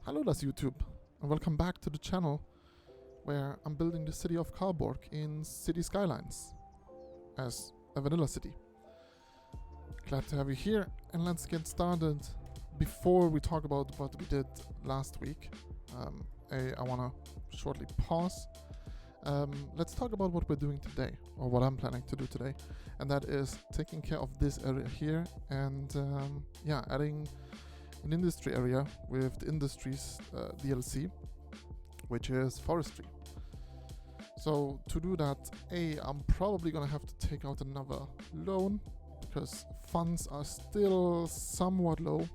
Hello das YouTube and welcome back to the channel where I'm building the city of Carborg in Cities Skylines as a vanilla city. Glad to have you here, and let's get started. Before we talk about what we did last week, I want to shortly pause. Let's talk about what we're doing today, or what I'm planning to do today, and that is taking care of this area here and adding an industry area with the industry's DLC, which is forestry. So to do that, I'm probably gonna have to take out another loan because funds are still somewhat low.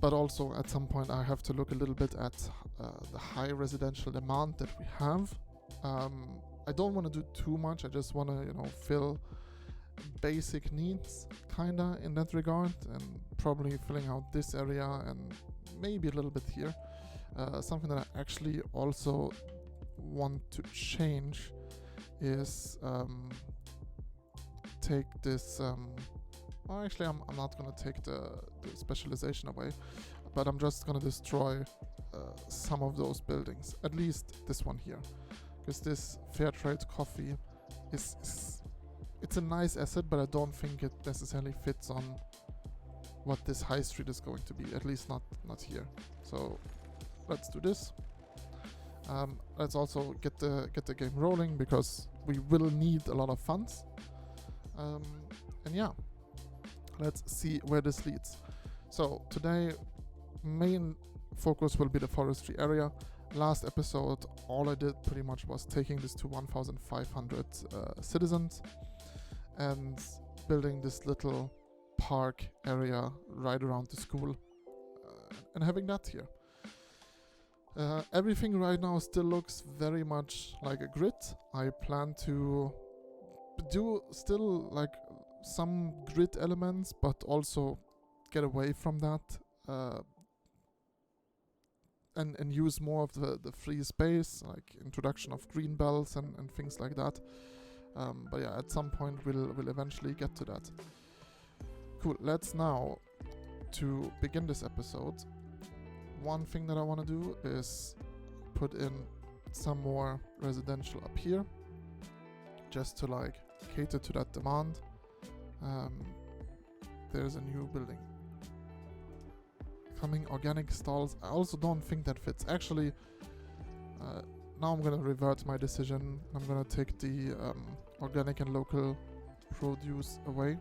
But also at some point I have to look a little bit at the high residential demand that we have. I don't want to do too much. I just want to, fill basic needs kinda in that regard, and probably filling out this area and maybe a little bit here. Something that I actually also want to change is take this well, actually I'm not gonna take the specialization away, but I'm just gonna destroy some of those buildings, at least this one here, because this fair trade coffee it's a nice asset, but I don't think it necessarily fits on what this high street is going to be, at least not here. So let's do this. Let's also get the game rolling, because we will need a lot of funds. And yeah, let's see where this leads. So today, main focus will be the forestry area. Last episode, all I did pretty much was taking this to 1,500 citizens and building this little park area right around the school and having that here. Everything right now still looks very much like a grid. I plan to do still like some grid elements, but also get away from that and use more of the free space, like introduction of green belts and things like that. But yeah, at some point we'll eventually get to that. Cool, let's now, to begin this episode, one thing that I want to do is put in some more residential up here, just to like cater to that demand. There's a new building coming, organic stalls. I also don't think that fits. Actually, now I'm gonna revert my decision. I'm gonna take the organic and local produce away.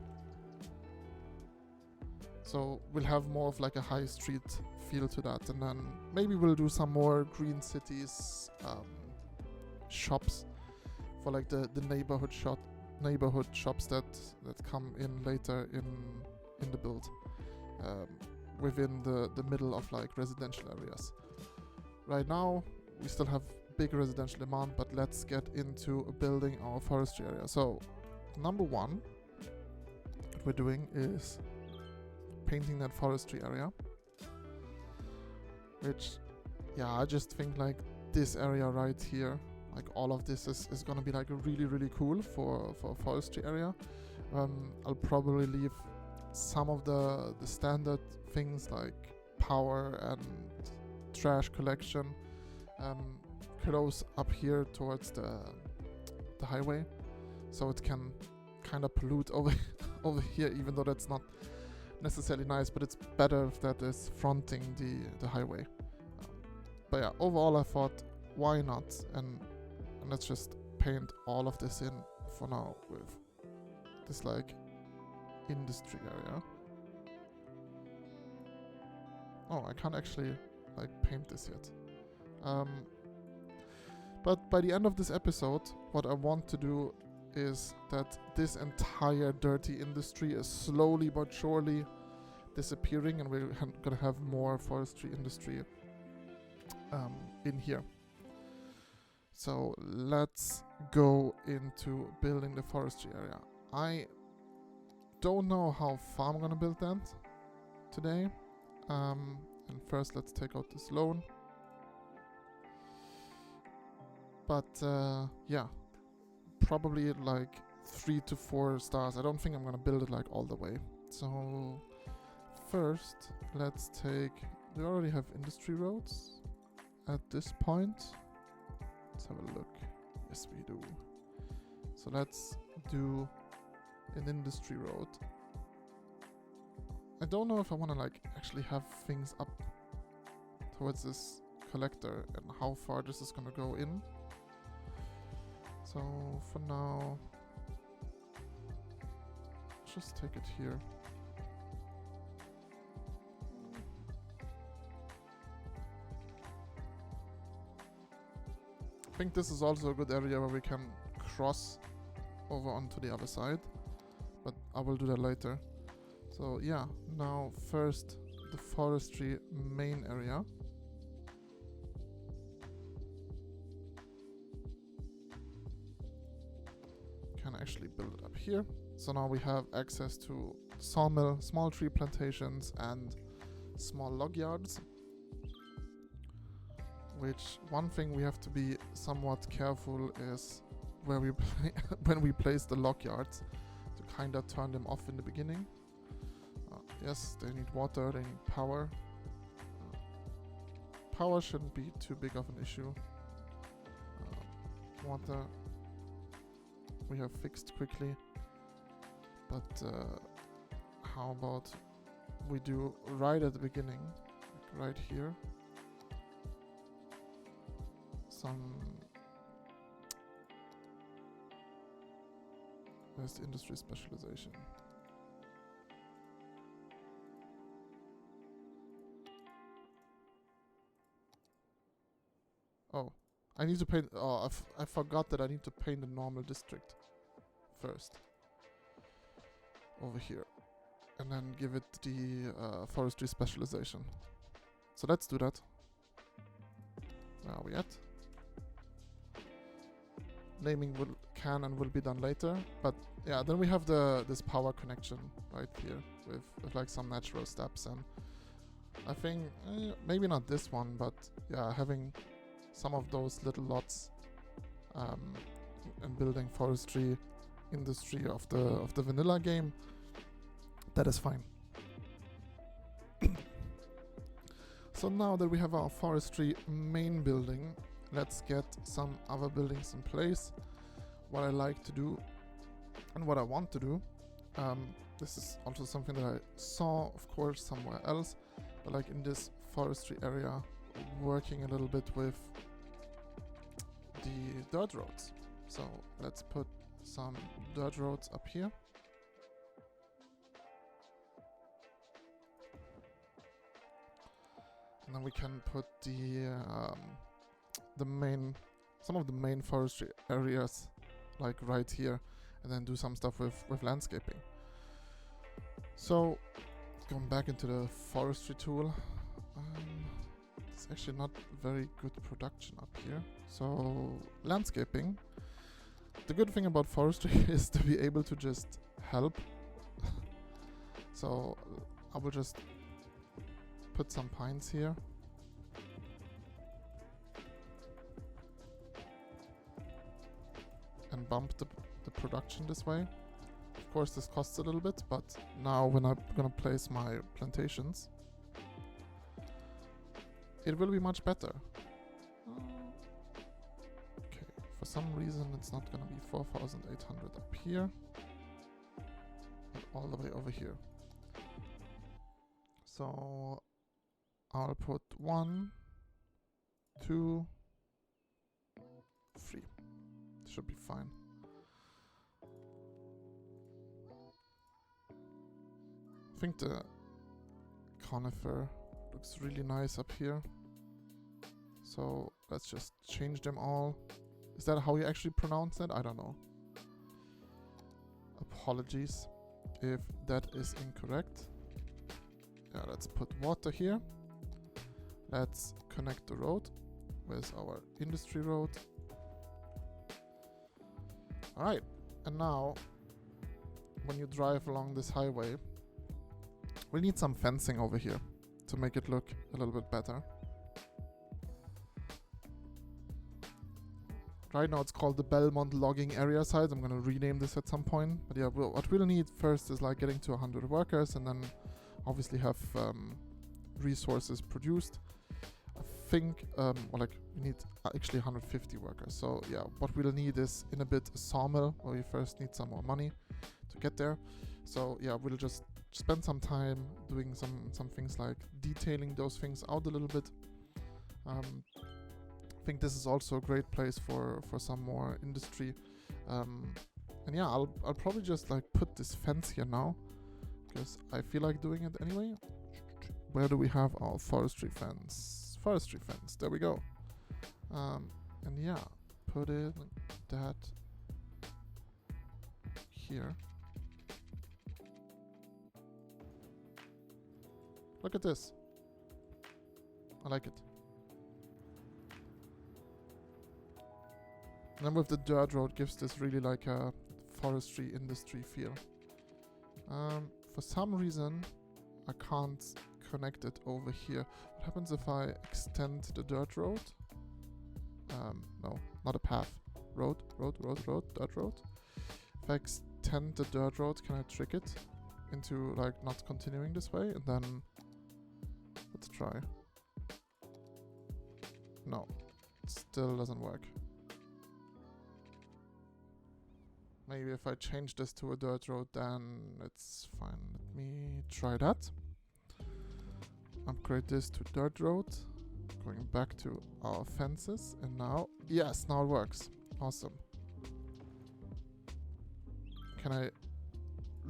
So we'll have more of like a high street feel to that, and then maybe we'll do some more green cities shops for like the neighborhood shops that come in later in the build, within the middle of like residential areas. Right now we still have big residential demand, but let's get into building our forestry area. So number one, what we're doing is painting that forestry area, which, yeah, I just think like this area right here, like all of this is gonna be like really cool for a forestry area. I'll probably leave some of the standard things like power and trash collection close up here towards the highway, so it can kind of pollute over here, even though that's not necessarily nice, but it's better if that is fronting the highway. But yeah, overall I thought, why not, and let's just paint all of this in for now with this like industry area. Oh, I can't actually like paint this yet. But by the end of this episode, what I want to do is that this entire dirty industry is slowly but surely disappearing, and we're gonna have more forestry industry in here. So let's go into building the forestry area. I don't know how far I'm gonna build that today. And first let's take out this loan. But yeah, probably like 3 to 4 stars. I don't think I'm gonna build it like all the way. So first, let's take... Do we already have industry roads at this point? Let's have a look. Yes, we do. So let's do an industry road. I don't know if I want to like actually have things up towards this collector and how far this is gonna go in. So for now, just take it here. I think this is also a good area where we can cross over onto the other side, but I will do that later. So yeah, now first the forestry main area. Can actually build it up here. So now we have access to sawmill, small tree plantations and small log yards. Which one thing we have to be somewhat careful is where we when we place the log yards to kind of turn them off in the beginning. Yes, they need water, they need power. Power shouldn't be too big of an issue. Water we have fixed quickly. But how about we do right at the beginning, like right here, where's the industry specialization? Oh, I need to paint, oh, I forgot that I need to paint the normal district first. Over here. And then give it the forestry specialization. So let's do that. Where are we at? Naming can and will be done later, but yeah, then we have this power connection right here with like some natural steps, and I think maybe not this one, but yeah, having some of those little lots and building forestry industry of the vanilla game, that is fine. So now that we have our forestry main building, let's get some other buildings in place. What I like to do and what I want to do, this is also something that I saw, of course, somewhere else, but like in this forestry area, working a little bit with the dirt roads. So let's put some dirt roads up here. And then we can put some of the main forestry areas like right here, and then do some stuff with landscaping. So going back into the forestry tool, it's actually not very good production up here. So landscaping, the good thing about forestry is to be able to just help. So I will just put some pines here. And bump the production this way. Of course this costs a little bit, but now when I'm gonna place my plantations, it will be much better. Okay, for some reason it's not gonna be 4,800 up here, but all the way over here. So I'll put 1, 2, 3. Should be fine. I think the conifer looks really nice up here. So let's just change them all. Is that how you actually pronounce it? I don't know. Apologies if that is incorrect. Yeah, let's put water here. Let's connect the road with our industry road. Alright, and now when you drive along this highway, we need some fencing over here to make it look a little bit better. Right now it's called the Belmont Logging Area Site. I'm gonna rename this at some point. But yeah, what we'll need first is like getting to 100 workers, and then obviously have resources produced. I think, or like we need actually 150 workers. So yeah, what we'll need is in a bit a sawmill, where we first need some more money to get there. So yeah, we'll just spend some time doing some things like detailing those things out a little bit. I think this is also a great place for some more industry. And yeah, I'll probably just like put this fence here now, because I feel like doing it anyway. Where do we have our forestry fence? Forestry fence, there we go. And yeah, put it that here. Look at this. I like it. And then with the dirt road gives this really like a forestry industry feel. For some reason I can't connect it over here. What happens if I extend the dirt road? No, not a path. Road, dirt road. If I extend the dirt road, can I trick it into like not continuing this way? And then let's try. No, it still doesn't work. Maybe if I change this to a dirt road, then it's fine. Let me try that. Upgrade this to dirt road. Going back to our fences. And now, yes, now it works. Awesome. Can I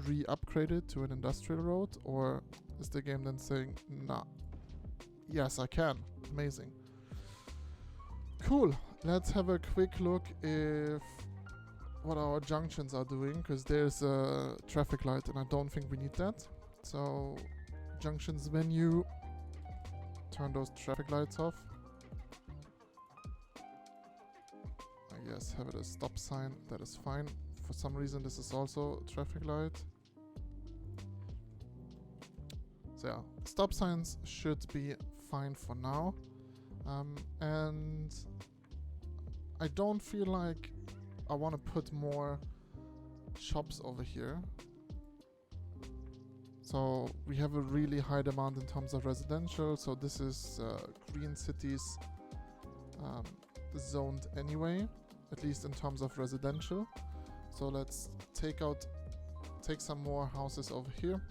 re-upgrade it to an industrial road? Or is the game then saying, nah? Yes, I can. Amazing. Cool. Let's have a quick look if what our junctions are doing, because there's a traffic light and I don't think we need that. So junctions menu, turn those traffic lights off. I guess have it as stop sign, that is fine. For some reason this is also a traffic light. So yeah, stop signs should be fine for now. And I don't feel like I want to put more shops over here. So we have a really high demand in terms of residential. So this is green cities zoned anyway, at least in terms of residential. So let's take some more houses over here.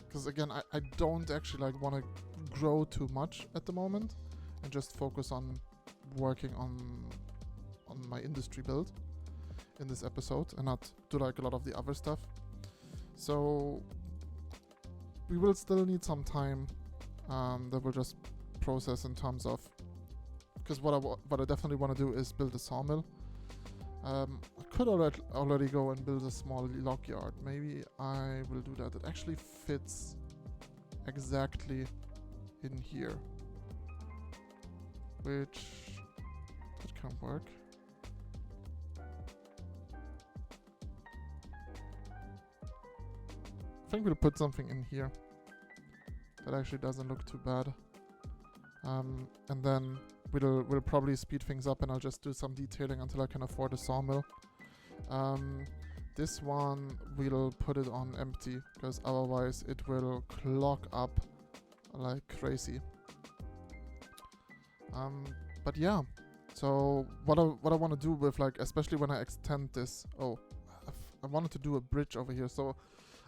Because again, I don't actually like want to grow too much at the moment, and just focus on working on my industry build in this episode, and not do like a lot of the other stuff. So we will still need some time that we'll just process in terms of, because what I definitely want to do is build a sawmill. I could already go and build a small log yard. Maybe I will do that. It actually fits exactly in here, which that can work. I think we'll put something in here. That actually doesn't look too bad. And then we'll probably speed things up, and I'll just do some detailing until I can afford a sawmill. This one we'll put it on empty, because otherwise it will clog up like crazy. But yeah, so what I want to do with, like, especially when I extend this, I wanted to do a bridge over here, so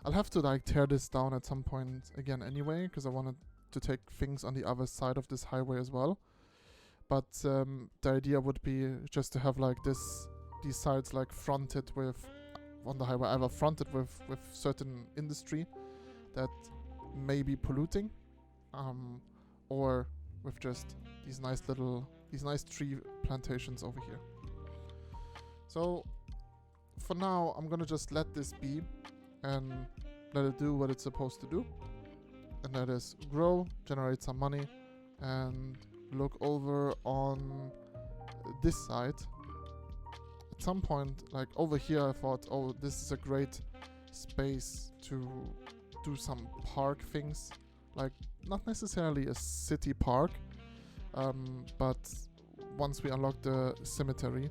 I'll have to like tear this down at some point again anyway, because I wanted to take things on the other side of this highway as well. But the idea would be just to have like these sides like fronted with, on the highway, either fronted with certain industry that may be polluting, or with just these nice tree plantations over here. So for now, I'm gonna just let this be and let it do what it's supposed to do, and that is grow, generate some money, and look over on this side. At some point, like over here, I thought, oh, this is a great space to do some park things, like not necessarily a city park, but once we unlock the cemetery,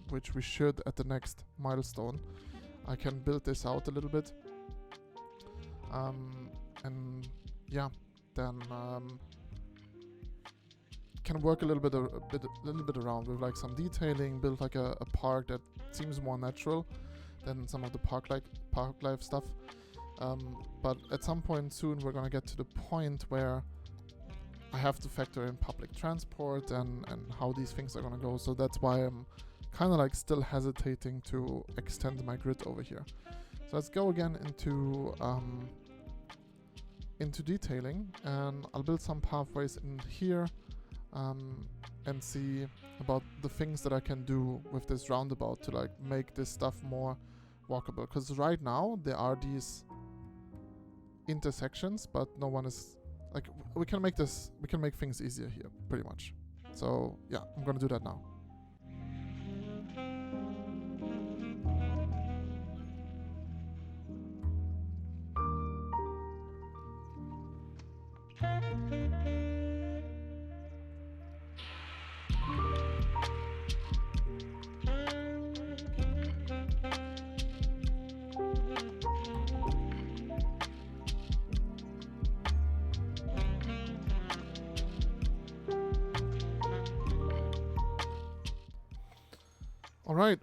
which we should at the next milestone, I can build this out a little bit. And yeah, then can work a little bit around with like some detailing, build like a park that seems more natural than some of the park life stuff. But at some point soon we're gonna get to the point where I have to factor in public transport and how these things are gonna go. So that's why I'm kind of like still hesitating to extend my grid over here. So let's go again into detailing, and I'll build some pathways in here and see about the things that I can do with this roundabout to like make this stuff more walkable. Because right now there are these intersections, but no one is like, we can make things easier here pretty much. So yeah, I'm gonna do that now. Alright,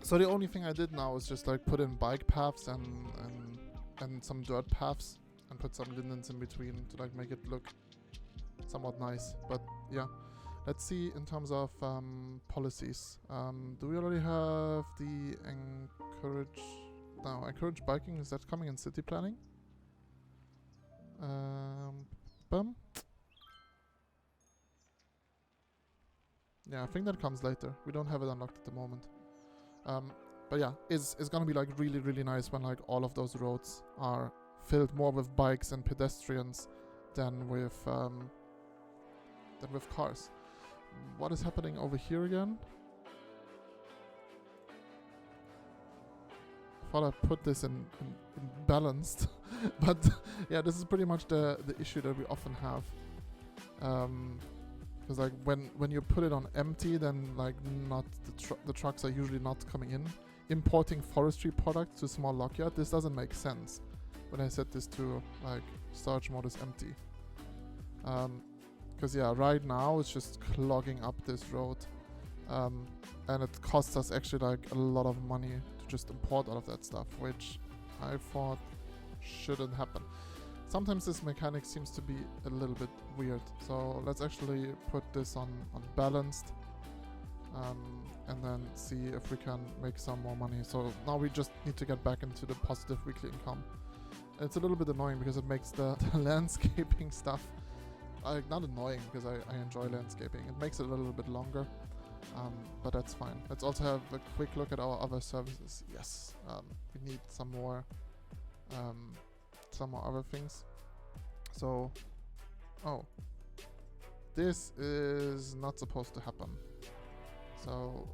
so the only thing I did now is just like put in bike paths and some dirt paths and put some lindens in between to like make it look somewhat nice. But yeah, let's see in terms of policies. Do we already have the encourage biking? Is that coming in city planning? Yeah, I think that comes later. We don't have it unlocked at the moment. But yeah, it's gonna be like really, really nice when like all of those roads are filled more with bikes and pedestrians than with cars. What is happening over here again? I thought I put this in balanced, but yeah, this is pretty much the issue that we often have. Because like when you put it on empty, then like not the trucks are usually not coming in. Importing forestry products to small lockyard, this doesn't make sense when I set this to like storage mode is empty. Because yeah, right now it's just clogging up this road, and it costs us actually like a lot of money to just import all of that stuff, which I thought shouldn't happen. Sometimes this mechanic seems to be a little bit weird, so let's actually put this on balanced, and then see if we can make some more money. So now we just need to get back into the positive weekly income. It's a little bit annoying because it makes the landscaping stuff, not annoying because I enjoy landscaping, it makes it a little bit longer, but that's fine. Let's also have a quick look at our other services. Yes, we need some more other things. So, oh, this is not supposed to happen. So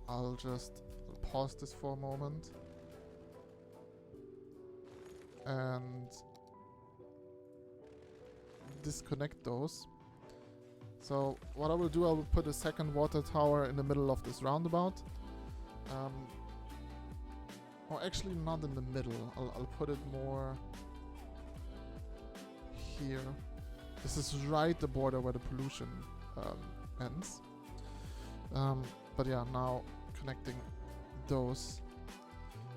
I'll just pause this for a moment and disconnect those. So what I will do, I will put a second water tower in the middle of this roundabout. Or actually not in the middle. I'll put it more here. This is right the border where the pollution ends. But yeah, now connecting those,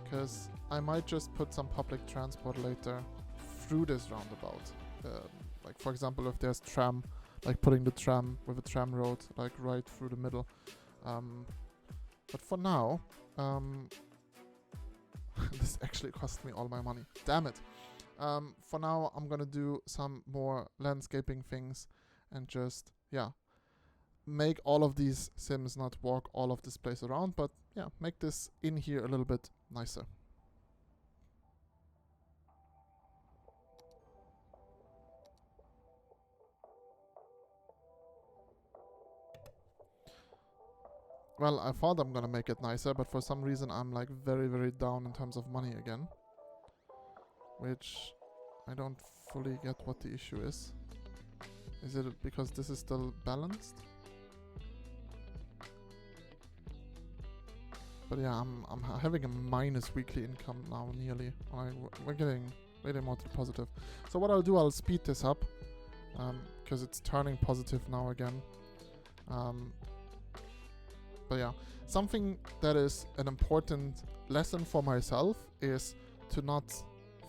because I might just put some public transport later through this roundabout. Like for example, if there's tram, like putting the tram with a tram road like right through the middle. But for now, this actually cost me all my money. Damn it. For now, I'm gonna do some more landscaping things and just, yeah, make all of these sims not walk all of this place around, but yeah, make this in here a little bit nicer. Well, I thought I'm gonna make it nicer, but for some reason I'm like very, very down in terms of money again. Which I don't fully get what the issue is. Is it because this is still balanced? But yeah, I'm having a minus weekly income now nearly. We're getting Really more to the positive. So what I'll do, I'll speed this up, because it's turning positive now again. But yeah, something that is an important lesson for myself is to not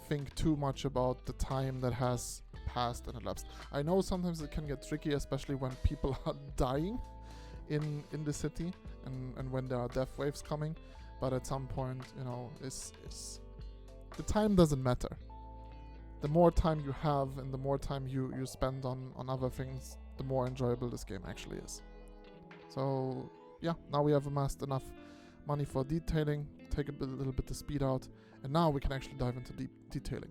think too much about the time that has passed and elapsed. I know sometimes it can get tricky, especially when people are dying in the city and when there are death waves coming. But at some point, you know, the time doesn't matter. The more time you have and the more time you spend on other things, the more enjoyable this game actually is. So yeah, now we have amassed enough money for detailing, take a little bit the speed out, and now we can actually dive into deep detailing.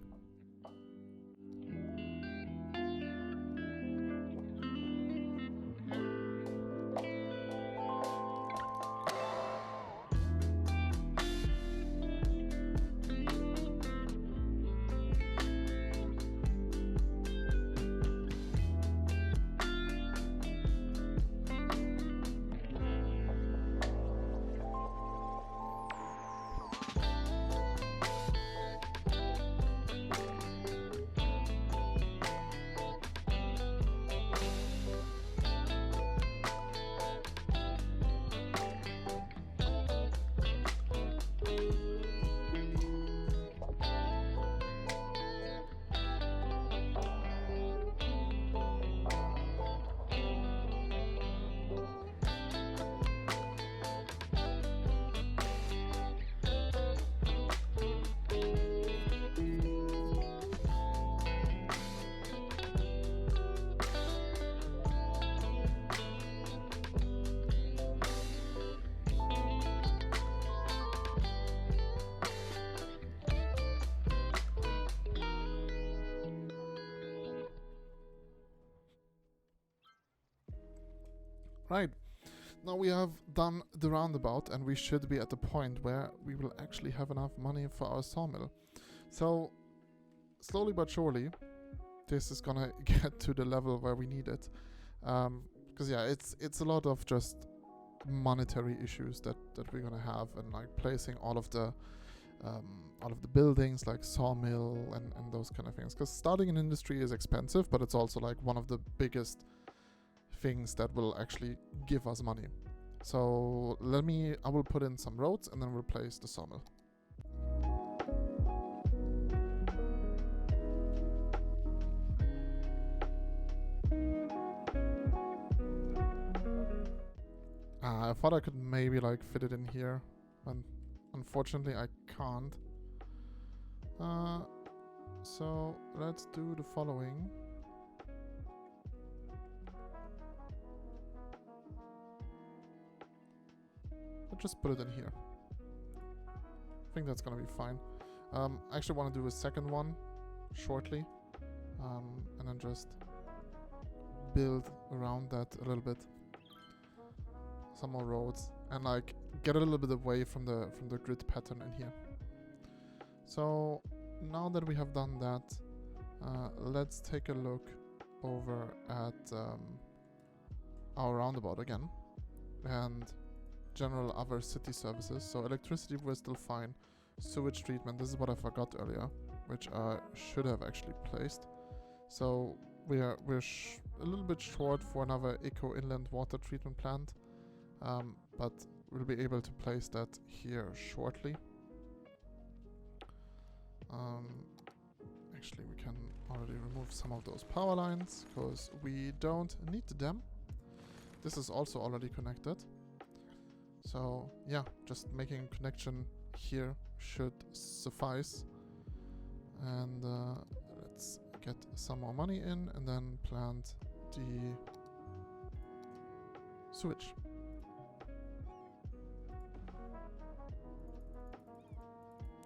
Right, now we have done the roundabout and we should be at the point where we will actually have enough money for our sawmill. So slowly but surely this is gonna get to the level where we need it, because yeah, it's a lot of just monetary issues that we're gonna have, and like placing all of the buildings like sawmill and those kind of things, because starting an industry is expensive, but it's also like one of the biggest things that will actually give us money. So I will put in some roads and then we'll place the sawmill. I thought I could maybe like fit it in here, but unfortunately I can't. So let's do the following. I'll just put it in here. I think that's gonna be fine. I actually want to do a second one shortly, and then just build around that a little bit. Some more roads and like get a little bit away from the grid pattern in here. So now that we have done that, let's take a look over at our roundabout again and general other city services. So electricity we're still fine. Sewage treatment, this is what I forgot earlier, which I should have actually placed. So we're a little bit short for another eco inland water treatment plant, but we'll be able to place that here shortly. Actually, we can already remove some of those power lines because we don't need them. This is also already connected. So yeah, just making a connection here should suffice. And let's get some more money in and then plant the sewage.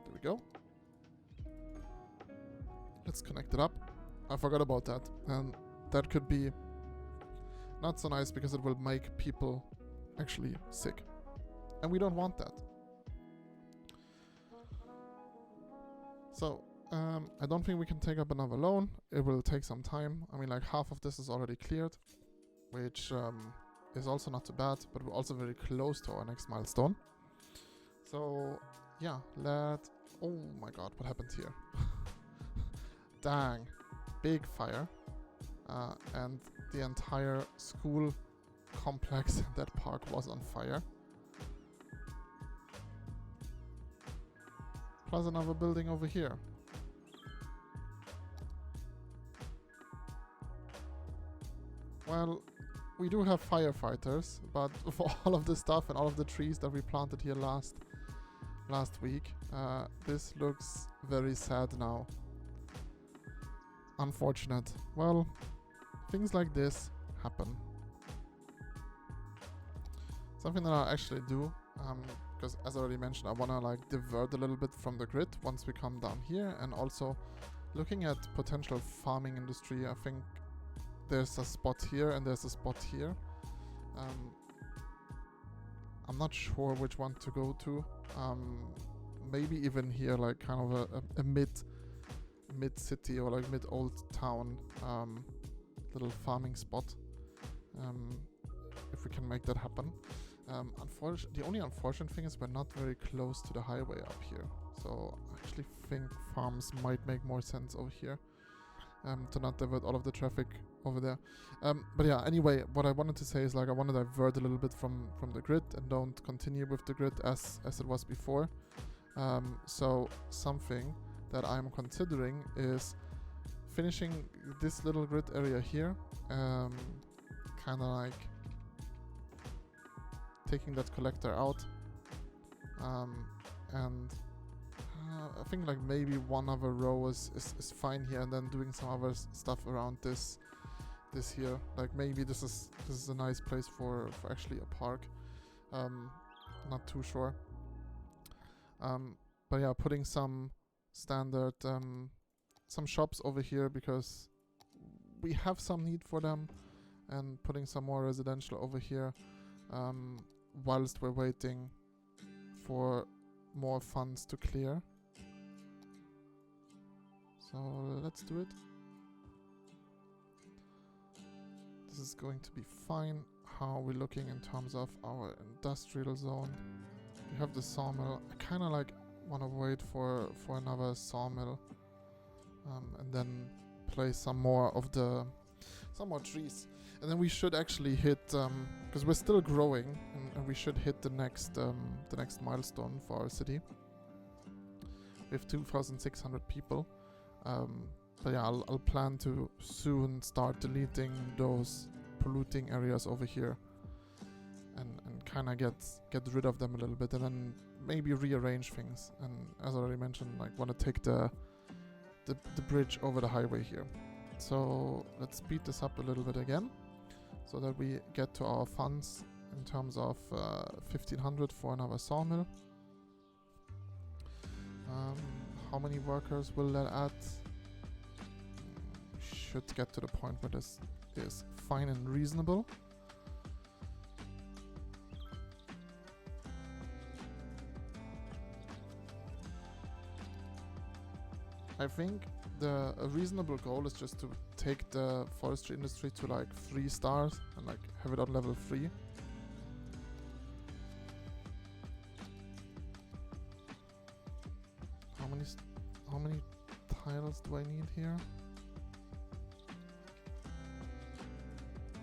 There we go. Let's connect it up. I forgot about that, and that could be not so nice because it will make people actually sick, and we don't want that. So I don't think we can take up another loan. It will take some time. I mean, like half of this is already cleared, which is also not too bad, but we're also very close to our next milestone. So yeah, oh my god, what happened here? dang, big fire. And the entire school complex in that park was on fire. Plus another building over here. Well, we do have firefighters, but for all of the stuff and all of the trees that we planted here last week, this looks very sad now. Unfortunate. Well, things like this happen. Something that I actually do, because as I already mentioned, I want to like divert a little bit from the grid once we come down here, and also looking at potential farming industry. I think there's a spot here and there's a spot here. I'm not sure which one to go to. Maybe even here, like kind of a mid city or like mid old town little farming spot. If we can make that happen. The only unfortunate thing is we're not very close to the highway up here. So I actually think farms might make more sense over here. To not divert all of the traffic over there. But yeah, anyway, what I wanted to say is like I want to divert a little bit from the grid and don't continue with the grid as it was before. So something that I'm considering is finishing this little grid area here, kind of like taking that collector out, and I think like maybe one other row is fine here, and then doing some other stuff around this here. Like maybe this is a nice place for actually a park. Not too sure. But yeah, putting some standard some shops over here because we have some need for them, and putting some more residential over here whilst we're waiting for more funds to clear. So let's do it. This is going to be fine. How are we looking in terms of our industrial zone? We have the sawmill. I kind of like want to wait for another sawmill, and then place some more trees, and then we should actually hit because we're still growing, and we should hit the next milestone for our city. We have 2,600 people. But yeah, I'll plan to soon start deleting those polluting areas over here, and kind of get rid of them a little bit, and then maybe rearrange things. And as I already mentioned, like want to take the bridge over the highway here. So let's speed this up a little bit again, so that we get to our funds in terms of 1,500 for another sawmill. How many workers will that add? Should get to the point where this is fine and reasonable. I think a reasonable goal is just to take the forestry industry to like 3 stars and like have it on level 3. How many tiles do I need here?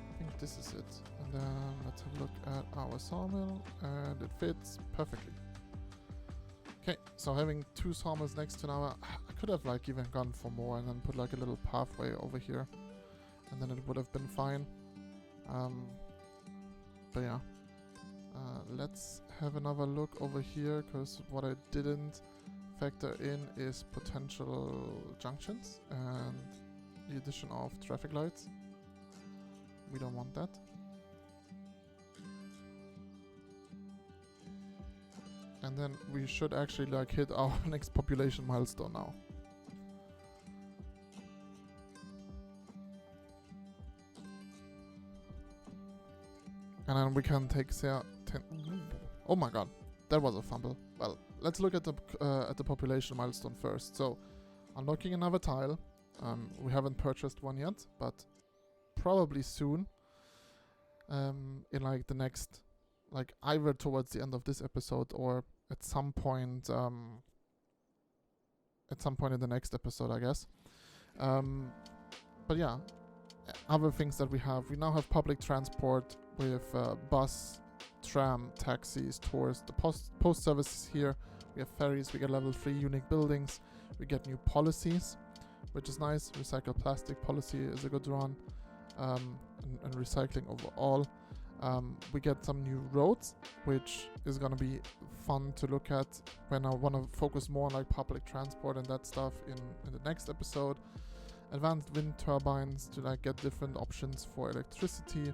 I think this is it. And then let's have a look at our sawmill, and it fits perfectly. Okay, so having 2 sawmills next to now, I could have like even gone for more and then put like a little pathway over here, and then it would have been fine. But yeah, let's have another look over here, because what I didn't factor in is potential junctions and the addition of traffic lights. We don't want that. And then we should actually like hit our next population milestone now. And then we can take say 10. Oh my god, that was a fumble. Well, let's look at the population milestone first. So, unlocking another tile. We haven't purchased one yet, but probably soon. In like the next, like either towards the end of this episode or at some point in the next episode, I guess. But yeah, other things that we now have public transport with bus, tram, taxis towards the post services here. We have ferries, we get level 3 unique buildings, we get new policies, which is nice. Recycle plastic policy is a good one, and recycling overall. We get some new roads, which is gonna be fun to look at when I want to focus more on like public transport and that stuff in the next episode. Advanced wind turbines to like get different options for electricity,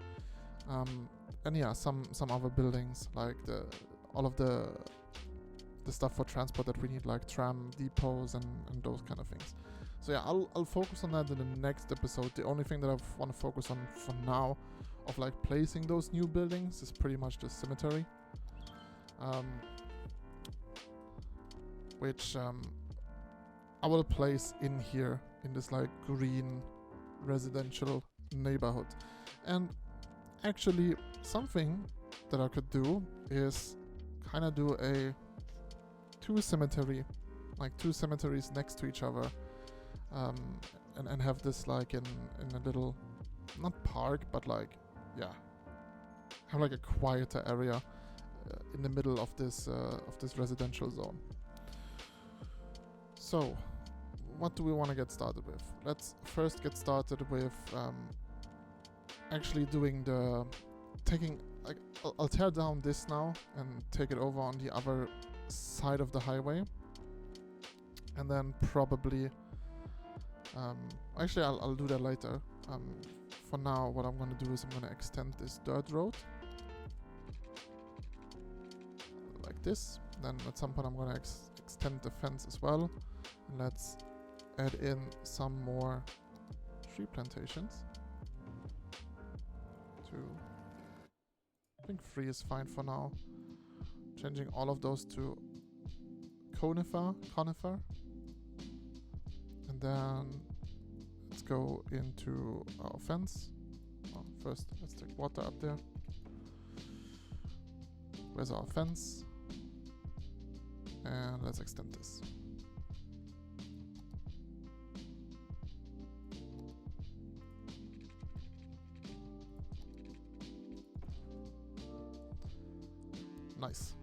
and yeah, some other buildings like all of the stuff for transport that we need, like tram depots and those kind of things. So yeah, I'll focus on that in the next episode. The only thing that I want to focus on for now of like placing those new buildings is pretty much the cemetery, which I will place in here in this like green residential neighborhood. And actually something that I could do is kind of do two cemeteries next to each other, and have this like in a little, not park, but like, yeah, have like a quieter area in the middle of this residential zone. So what do we want to get started with? Let's first get started with actually doing I'll tear down this now and take it over on the other side of the highway, and then probably actually I'll do that later. For now, what I'm going to do is I'm going to extend this dirt road like this. Then at some point I'm going to extend the fence as well, and let's add in some more tree plantations. I think 3 is fine for now. Changing all of those to conifer. And then let's go into our fence. First, let's take water up there. Where's our fence? And let's extend this. Nice.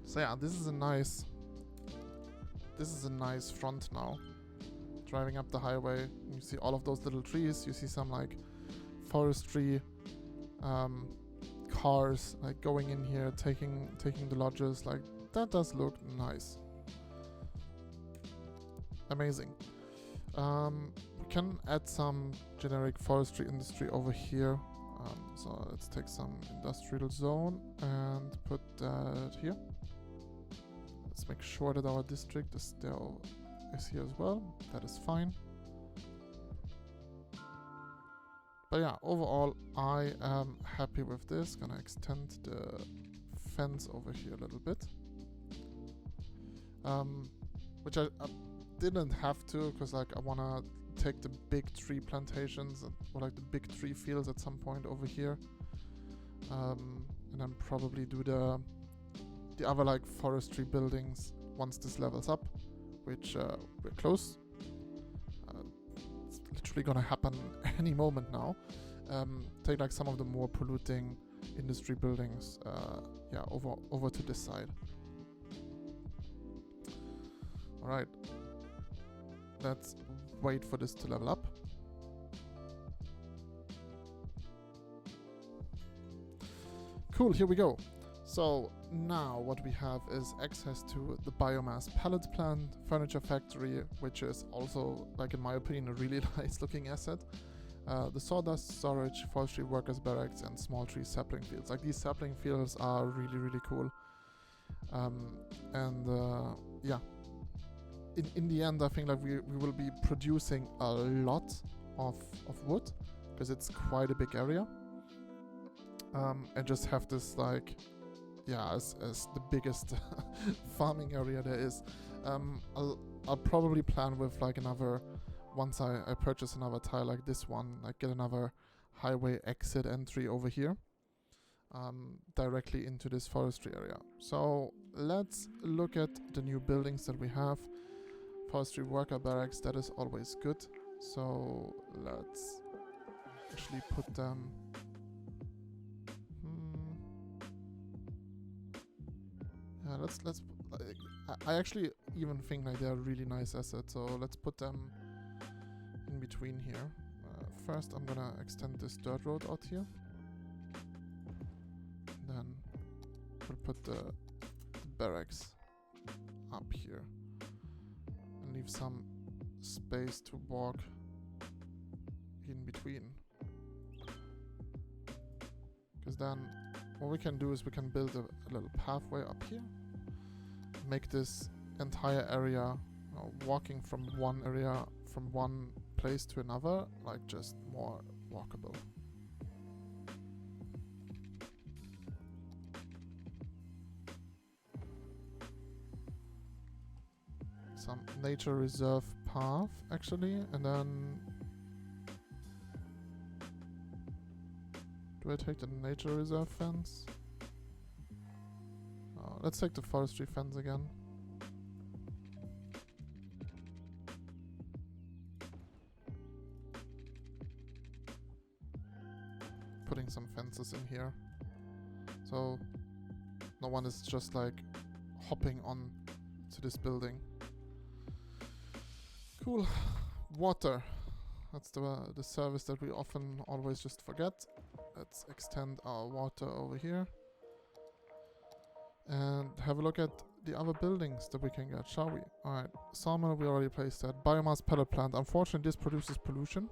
So yeah, this is a nice front now. Driving up the highway, you see all of those little trees. You see some like forestry cars like going in here, taking the lodges. Like that does look nice. Amazing. We can add some generic forestry industry over here. So let's take some industrial zone and put that here. Let's make sure that our district is still here as well. That is fine. But yeah, overall I am happy with this. Gonna extend the fence over here a little bit, which I didn't have to, because like I wanna take the big tree plantations or like the big tree fields at some point over here, and then probably do the other like forestry buildings once this levels up, which we're close. It's literally gonna happen any moment now. Take like some of the more polluting industry buildings, yeah, over to this side. All right, let's wait for this to level up. Cool, here we go. So now what we have is access to the biomass pallet plant, furniture factory, which is also, like in my opinion, a really nice looking asset. The sawdust storage, forestry workers barracks, and small tree sapling fields. Like these sapling fields are really, really cool. Yeah, in the end, I think like we will be producing a lot of wood, because it's quite a big area. And just have this like, yeah, as the biggest farming area there is. I'll probably plan with like another, once I purchase another tile like this one, like get another highway exit entry over here, directly into this forestry area. So let's look at the new buildings that we have. forestry worker barracks, that is always good. So let's actually put them. Yeah, let's. I actually even think like they're a really nice asset. So let's put them in between here. First, I'm gonna extend this dirt road out here. Then we'll put the barracks up here and leave some space to walk in between. Because then what we can do is we can build a little pathway up here. Make this entire area, walking from one area, from one place to another, like just more walkable. Some nature reserve path actually, and then do I take the nature reserve fence? Let's take the forestry fence again. Putting some fences in here, so no one is just like hopping on to this building. Cool. Water. That's the service that we often always just forget. Let's extend our water over here. And have a look at the other buildings that we can get, shall we? Alright, sawmill, we already placed that. Biomass pellet plant. Unfortunately, this produces pollution.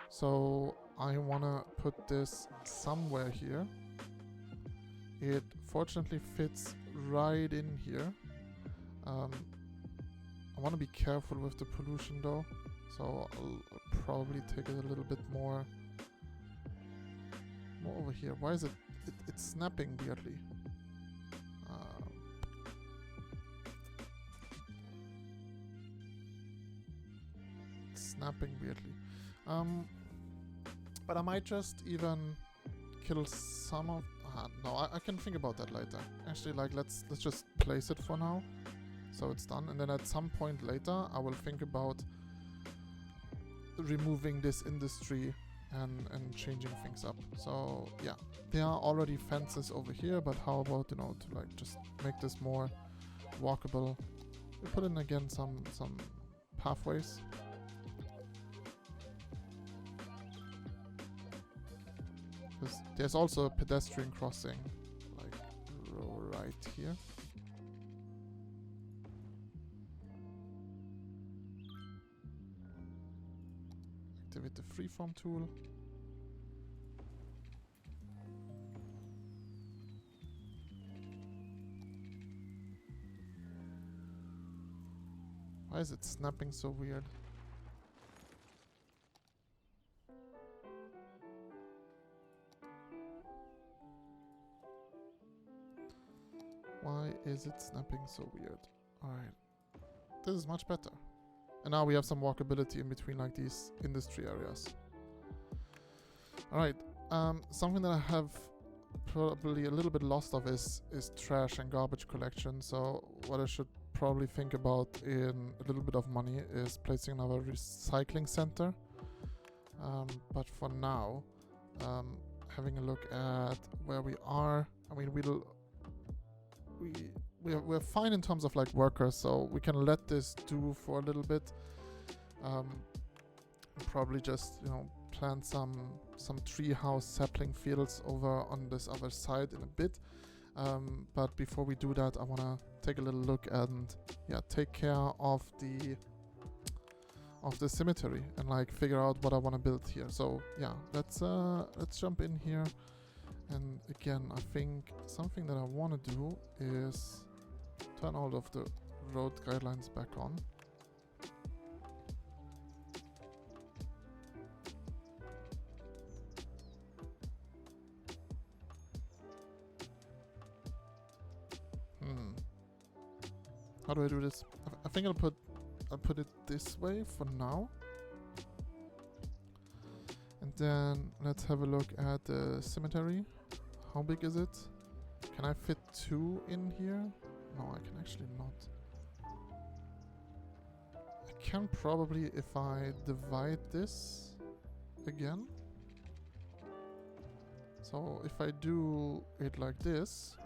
So I wanna put this somewhere here. It fortunately fits right in here. I want to be careful with the pollution though, so I'll probably take it a little bit more over here. Why is it's snapping weirdly? It's snapping weirdly. But I might just even kill some of. No, I can think about that later. Actually, like let's just place it for now. So it's done, and then at some point later I will think about removing this industry and changing things up. So yeah, there are already fences over here, but how about, to like just make this more walkable? We put in again some pathways. Because there's also a pedestrian crossing like right here. Activate the freeform tool. Why is it snapping so weird? Why is it snapping so weird? Alright. This is much better. And now we have some walkability in between like these industry areas. Alright, something that I have probably a little bit lost of is trash and garbage collection. So what I should probably think about in a little bit of money is placing another recycling center. But for now, having a look at where we are, I mean, we're fine in terms of like workers, so we can let this do for a little bit. Probably just plant some treehouse sapling fields over on this other side in a bit. But before we do that, I wanna take a little look and take care of the cemetery and like figure out what I want to build here. So yeah, let's jump in here. And again, I think something that I want to do is turn all of the road guidelines back on. How do I do this? I think I'll put it this way for now. And then let's have a look at the cemetery. How big is it? Can I fit 2 in here? No, I can actually not. can probably, if I divide this again. So if I do it like this,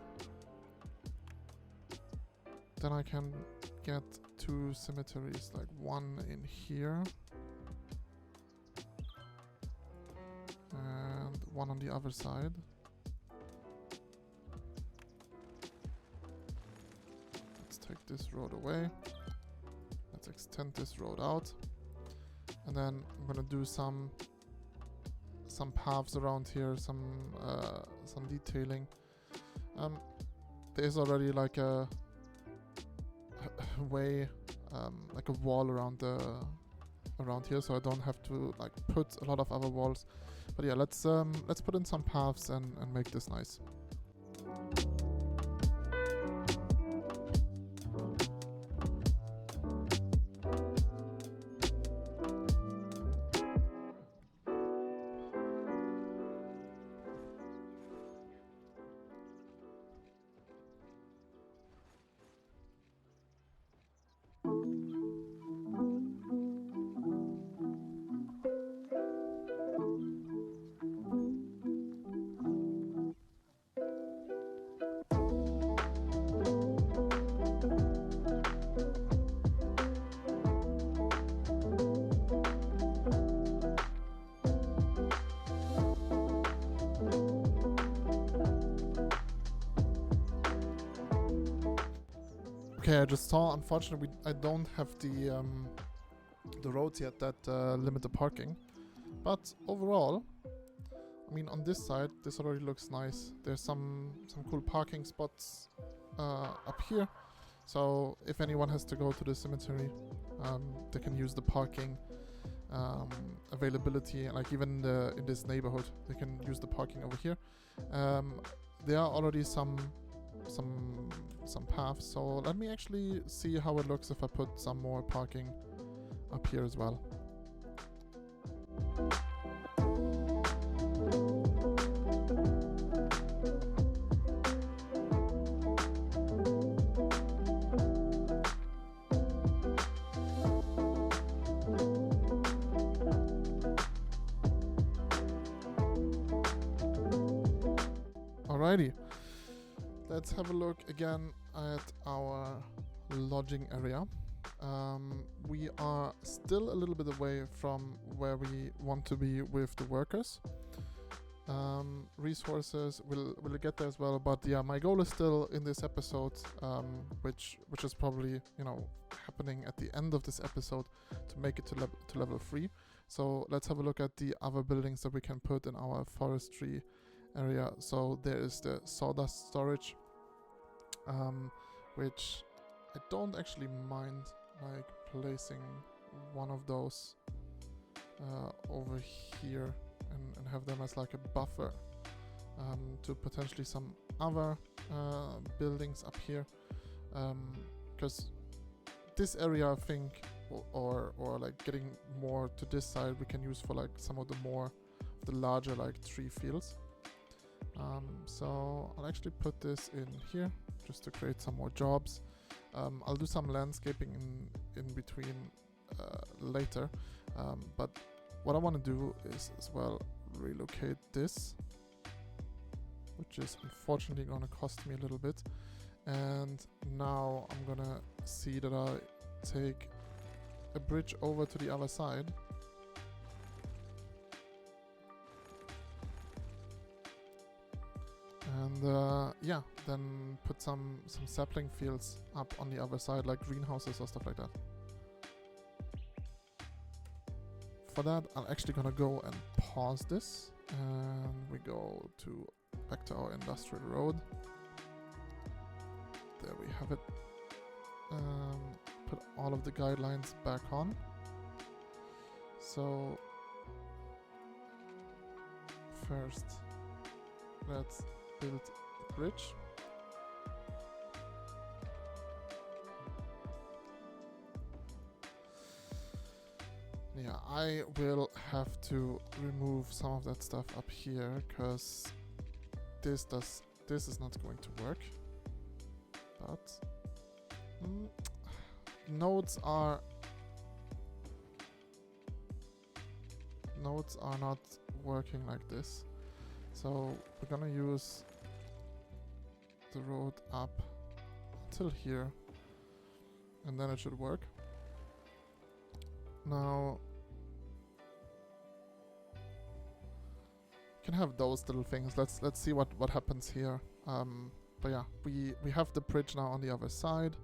then I can get two cemeteries, like one in here and one on the other side. Let's take this road away. Let's extend this road out. And then I'm gonna do some paths around here, some detailing. There's already like a way, like a wall around here, so I don't have to like put a lot of other walls. But yeah, let's put in some paths and make this nice. Okay, I just saw, unfortunately, I don't have the roads yet that limit the parking. But overall, I mean, on this side, this already looks nice. There's some cool parking spots up here. So if anyone has to go to the cemetery, they can use the parking availability. Like even in this neighborhood, they can use the parking over here. There are already some paths, so let me actually see how it looks if I put some more parking up here as well. Alrighty. Let's have a look again at our lodging area. We are still a little bit away from where we want to be with the workers. Resources, we'll get there as well, but yeah, my goal is still in this episode, which is probably, you know, happening at the end of this episode, to make it to level 3. So let's have a look at the other buildings that we can put in our forestry area. So there is the sawdust storage, which I don't actually mind like placing one of those over here and have them as like a buffer to potentially some other buildings up here, because this area, I think, or like getting more to this side, we can use for like some of the larger like tree fields. So I'll actually put this in here just to create some more jobs. I'll do some landscaping in between later, but what I want to do is as well relocate this, which is unfortunately going to cost me a little bit. And now I'm gonna see that I take a bridge over to the other side. And yeah, then put some sapling fields up on the other side, like greenhouses or stuff like that. For that, I'm actually gonna go and pause this, and we go back to our industrial road. There we have it. Put all of the guidelines back on. So first, let's build the bridge. Yeah, I will have to remove some of that stuff up here, because this is not going to work. But nodes are nodes are not working like this. So we're gonna use the road up till here, and then it should work. Now can have those little things. Let's see what happens here. But yeah, we have the bridge now on the other side,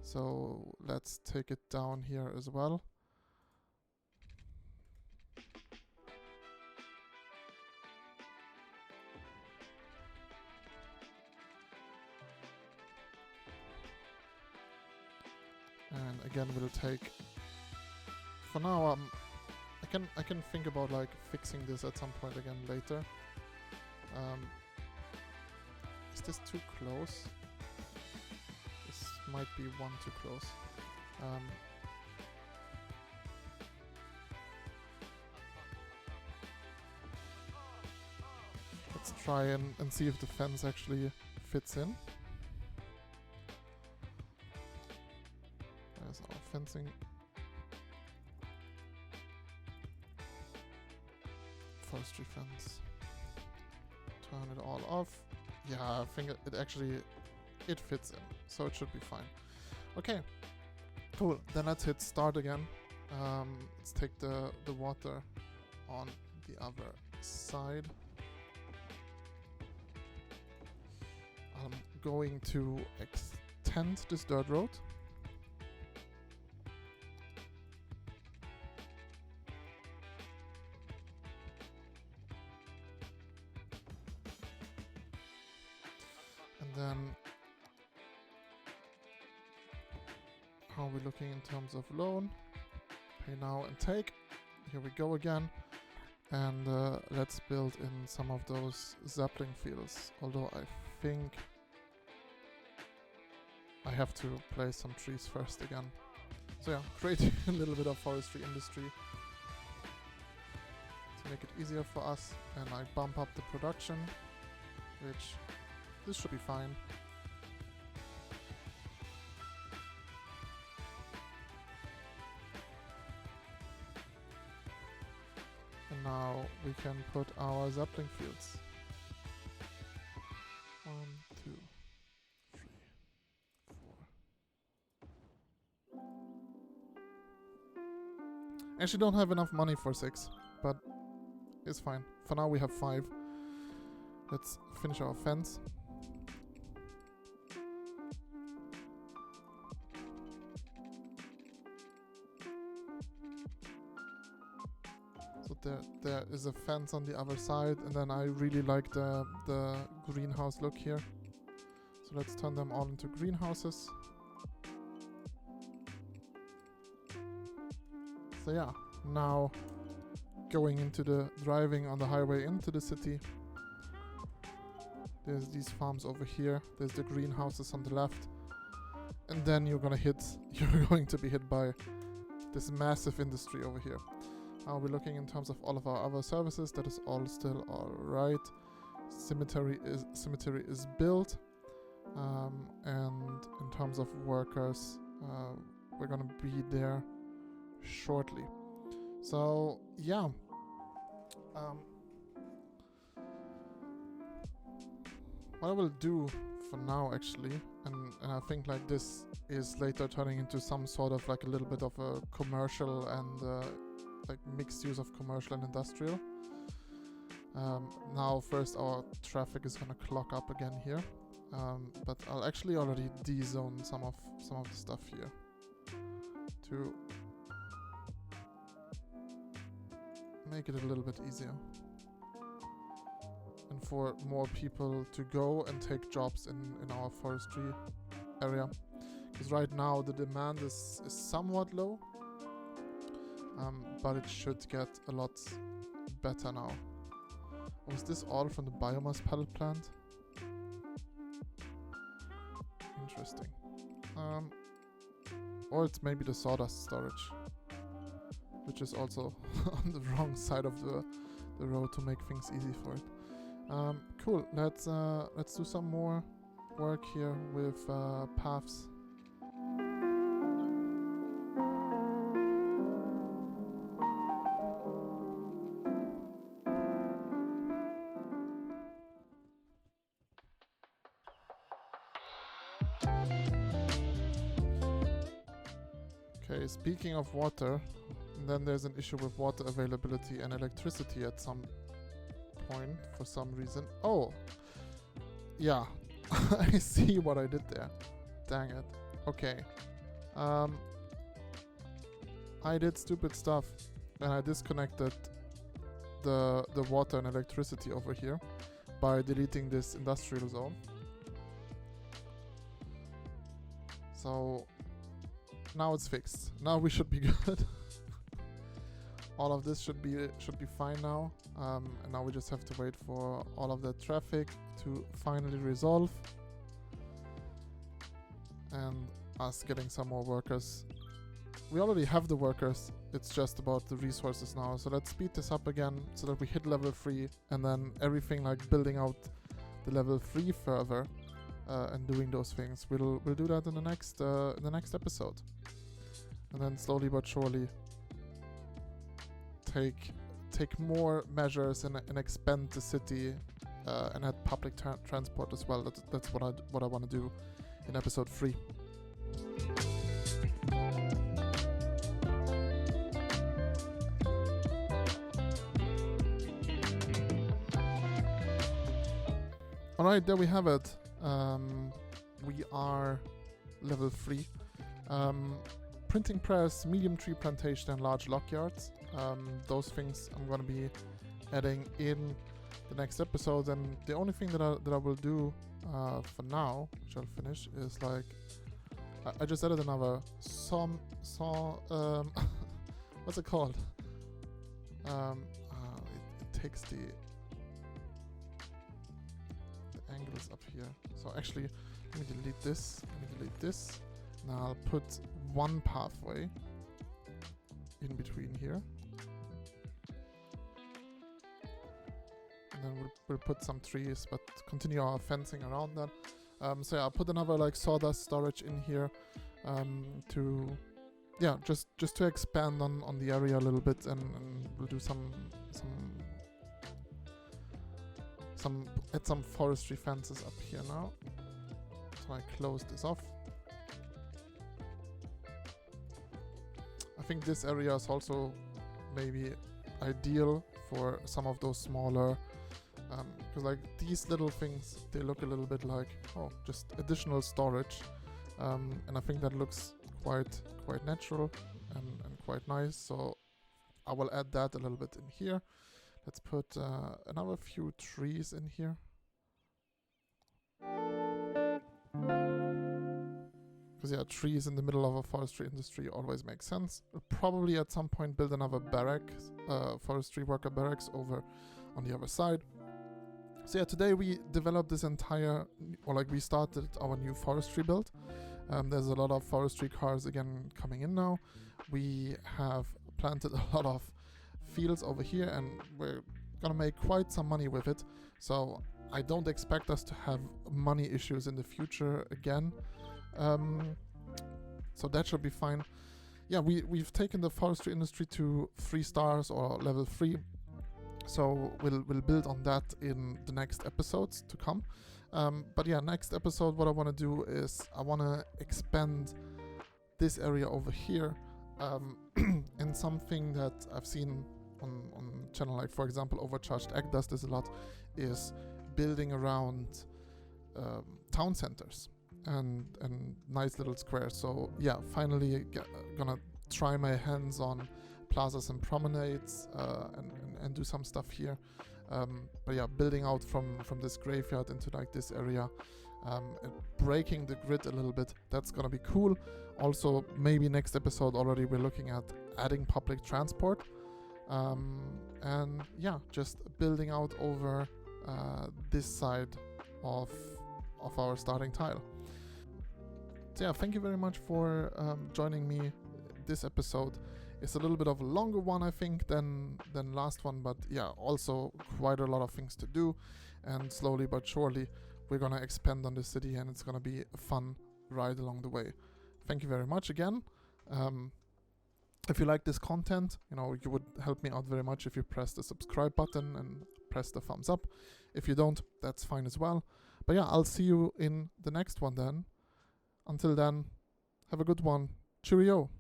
so let's take it down here as well. And again, we'll take. For now, I can think about like fixing this at some point again later. Is this too close? This might be one too close. Let's try and see if the fence actually fits in. There's our fencing. Forestry fence. Turn it all off. Yeah, I think it actually fits in, so it should be fine. Okay, cool. Then let's hit start again. Let's take the water on the other side. I'm going to extend this dirt road. And then how are we looking in terms of loan? Pay now and take. Here we go again. And let's build in some of those sapling fields. Although I think I have to place some trees first again. So yeah, creating a little bit of forestry industry to make it easier for us. And I bump up the production, which this should be fine. And now we can put our sapling fields. 1, 2, 3, 4. Actually don't have enough money for 6, but it's fine. For now we have 5. Let's finish our fence. So there is a fence on the other side, and then I really like the greenhouse look here. So let's turn them all into greenhouses. So yeah, now going into the driving on the highway into the city. There's these farms over here. There's the greenhouses on the left. And then you're going to be hit by this massive industry over here. Are we looking in terms of all of our other services? That is all still alright. Cemetery is built. And in terms of workers, we're going to be there shortly. So yeah. What I will do for now actually, and I think like this is later turning into some sort of like a little bit of a commercial and like mixed use of commercial and industrial. Now first our traffic is gonna clock up again here, but I'll actually already de-zone some of the stuff here to make it a little bit easier. And for more people to go and take jobs in our forestry area. Because right now the demand is somewhat low, but it should get a lot better now. Was this all from the biomass pellet plant? Interesting. Or it's maybe the sawdust storage, which is also on the wrong side of the road to make things easy for it. Cool. Let's do some more work here with paths. Okay, speaking of water, then there's an issue with water availability and electricity at some point for some reason. Oh, yeah, I see what I did there. Dang it. Okay. I did stupid stuff and I disconnected the water and electricity over here by deleting this industrial zone. So now it's fixed. Now we should be good. All of this should be fine now. And now we just have to wait for all of that traffic to finally resolve. And us getting some more workers. We already have the workers. It's just about the resources now. So let's speed this up again so that we hit level 3 and then everything like building out the level 3 further and doing those things. We'll do that in the next episode. And then slowly but surely take more measures and expand the city and add public transport as well. That's what I want to do in episode 3. Alright, there we have it. We are level 3. Printing press, medium tree plantation, and large log yards. Those things I'm going to be adding in the next episode. And the only thing that I will do for now, which I'll finish, is like I just added another what's it called? It takes the angles up here. So actually, let me delete this. Now I'll put one pathway in between here. And then we'll put some trees, but continue our fencing around that. So yeah, I'll put another like sawdust storage in here to, yeah, just to expand on the area a little bit, and we'll do add some forestry fences up here now. So I close this off. I think this area is also maybe ideal for some of those smaller, because like these little things, they look a little bit like, oh, just additional storage, and I think that looks quite natural and quite nice. So I will add that a little bit in here. Let's put another few trees in here. Because yeah, trees in the middle of a forestry industry always make sense. We'll probably at some point build another barracks, forestry worker barracks over on the other side. So yeah, today we developed this entire, or like we started our new forestry build. There's a lot of forestry cars again coming in now. We have planted a lot of fields over here and we're gonna make quite some money with it. So I don't expect us to have money issues in the future again. So that should be fine. Yeah, we've taken the forestry industry to 3 stars or level 3. So we'll build on that in the next episodes to come. But yeah, next episode what I want to do is I want to expand this area over here. And something that I've seen on channel, like for example Overcharged Egg does this a lot, is building around town centers and nice little squares. So yeah, finally gonna try my hands on plazas and promenades and do some stuff here. But yeah, building out from this graveyard into like this area, and breaking the grid a little bit, that's gonna be cool. Also, maybe next episode already we're looking at adding public transport, and yeah, just building out over this side of our starting tile. So yeah, thank you very much for joining me this episode. It's a little bit of a longer one, I think, than last one, but yeah, also quite a lot of things to do, and slowly but surely we're gonna expand on the city, and it's gonna be a fun ride along the way. Thank you very much again. If you like this content, you would help me out very much if you press the subscribe button and press the thumbs up. If you don't, that's fine as well. But yeah, I'll see you in the next one then. Until then, have a good one. Cheerio.